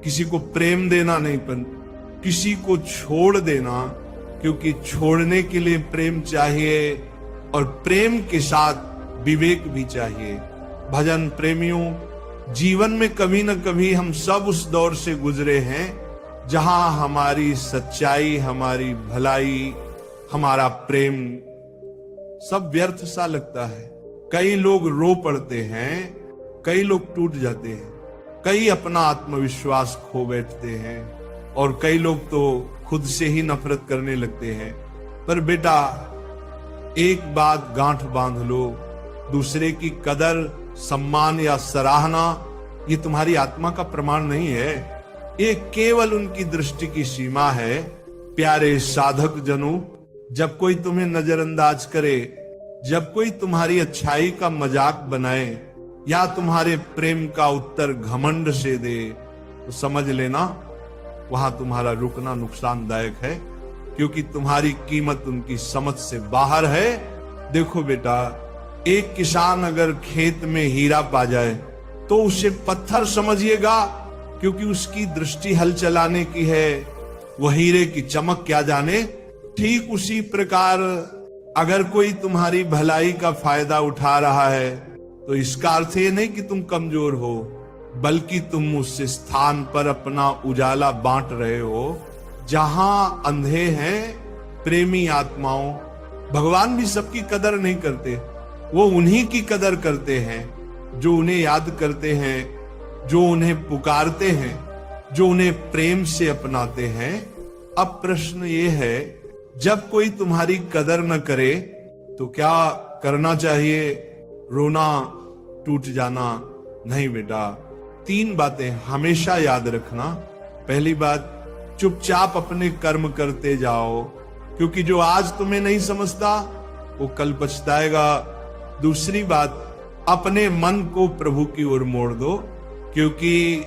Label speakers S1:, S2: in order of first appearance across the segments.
S1: किसी को प्रेम देना नहीं, पर किसी को छोड़ देना, क्योंकि छोड़ने के लिए प्रेम चाहिए और प्रेम के साथ विवेक भी चाहिए। भजन प्रेमियों, जीवन में कभी न कभी हम सब उस दौर से गुजरे हैं जहां हमारी सच्चाई, हमारी भलाई, हमारा प्रेम सब व्यर्थ सा लगता है। कई लोग रो पड़ते हैं, कई लोग टूट जाते हैं, कई अपना आत्मविश्वास खो बैठते हैं और कई लोग तो खुद से ही नफरत करने लगते हैं। पर बेटा, एक बात गांठ बांध लो, दूसरे की कदर, सम्मान या सराहना ये तुम्हारी आत्मा का प्रमाण नहीं है, ये केवल उनकी दृष्टि की सीमा है। प्यारे साधक जनों, जब कोई तुम्हें नजरअंदाज करे, जब कोई तुम्हारी अच्छाई का मजाक बनाए या तुम्हारे प्रेम का उत्तर घमंड से दे, तो समझ लेना वहां तुम्हारा रुकना नुकसानदायक है, क्योंकि तुम्हारी कीमत उनकी समझ से बाहर है। देखो बेटा, एक किसान अगर खेत में हीरा पा जाए तो उसे पत्थर समझिएगा, क्योंकि उसकी दृष्टि हल चलाने की है, वह हीरे की चमक क्या जाने। ठीक उसी प्रकार अगर कोई तुम्हारी भलाई का फायदा उठा रहा है तो इसका अर्थ ये नहीं कि तुम कमजोर हो, बल्कि तुम उस स्थान पर अपना उजाला बांट रहे हो जहां अंधे हैं प्रेमी आत्माओं। भगवान भी सबकी कदर नहीं करते, वो उन्हीं की कदर करते हैं जो उन्हें याद करते हैं, जो उन्हें पुकारते हैं, जो उन्हें प्रेम से अपनाते हैं। अब प्रश्न ये है, जब कोई तुम्हारी कदर न करे तो क्या करना चाहिए? रोना, टूट जाना? नहीं बेटा, 3 बातें हमेशा याद रखना। पहली बात, चुपचाप अपने कर्म करते जाओ, क्योंकि जो आज तुम्हें नहीं समझता वो कल पछताएगा। दूसरी बात, अपने मन को प्रभु की ओर मोड़ दो, क्योंकि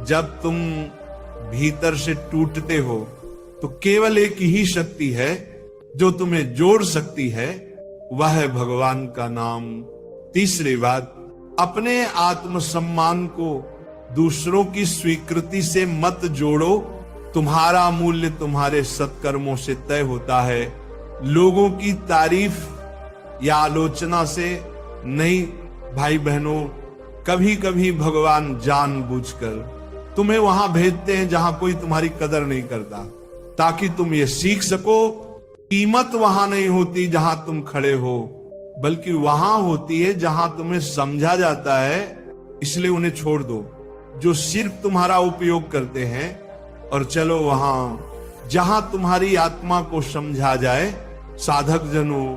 S1: जब तुम भीतर से टूटते हो तो केवल एक ही शक्ति है जो तुम्हें जोड़ सकती है, वह है भगवान का नाम। तीसरी बात, अपने आत्मसम्मान को दूसरों की स्वीकृति से मत जोड़ो। तुम्हारा मूल्य तुम्हारे सत्कर्मों से तय होता है, लोगों की तारीफ या आलोचना से नहीं। भाई बहनों, कभी कभी भगवान जानबूझकर तुम्हें वहां भेजते हैं जहां कोई तुम्हारी कदर नहीं करता, ताकि तुम ये सीख सको, कीमत वहां नहीं होती जहां तुम खड़े हो, बल्कि वहां होती है जहां तुम्हें समझा जाता है। इसलिए उन्हें छोड़ दो जो सिर्फ तुम्हारा उपयोग करते हैं, और चलो वहां जहां तुम्हारी आत्मा को समझा जाए। साधक जनों,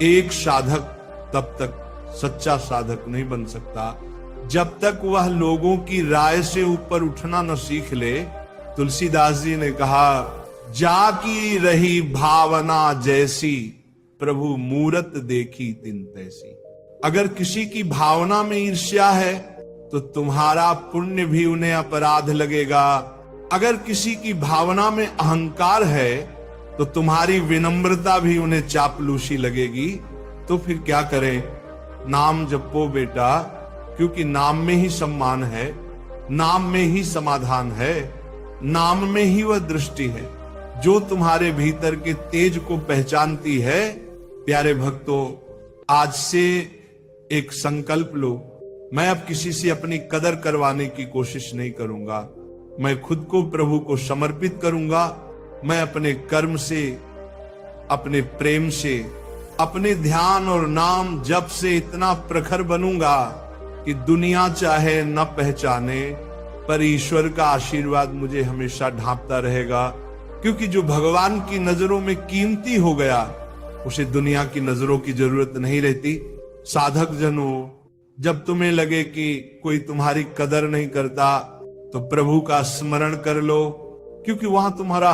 S1: एक साधक तब तक सच्चा साधक नहीं बन सकता जब तक वह लोगों की राय से ऊपर उठना न सीख ले। तुलसीदास जी ने कहा, जाकी रही भावना जैसी, प्रभु मूरत देखी तिन तैसी। अगर किसी की भावना में ईर्ष्या है तो तुम्हारा पुण्य भी उन्हें अपराध लगेगा। अगर किसी की भावना में अहंकार है तो तुम्हारी विनम्रता भी उन्हें चापलूसी लगेगी। तो फिर क्या करें? नाम जपो बेटा, क्योंकि नाम में ही सम्मान है, नाम में ही समाधान है, नाम में ही वह दृष्टि है जो तुम्हारे भीतर के तेज को पहचानती है। प्यारे भक्तों, आज से एक संकल्प लो, मैं अब किसी से अपनी कदर करवाने की कोशिश नहीं करूंगा। मैं खुद को प्रभु को समर्पित करूंगा। मैं अपने कर्म से, अपने प्रेम से, अपने ध्यान और नाम जप से इतना प्रखर बनूंगा कि दुनिया चाहे न पहचाने, पर ईश्वर का आशीर्वाद मुझे हमेशा ढांपता रहेगा। क्योंकि जो भगवान की नजरों में कीमती हो गया, उसे दुनिया की नजरों की जरूरत नहीं रहती। साधक जनों, जब तुम्हें लगे कि कोई तुम्हारी कदर नहीं करता, तो प्रभु का स्मरण कर लो, क्योंकि वहां तुम्हारा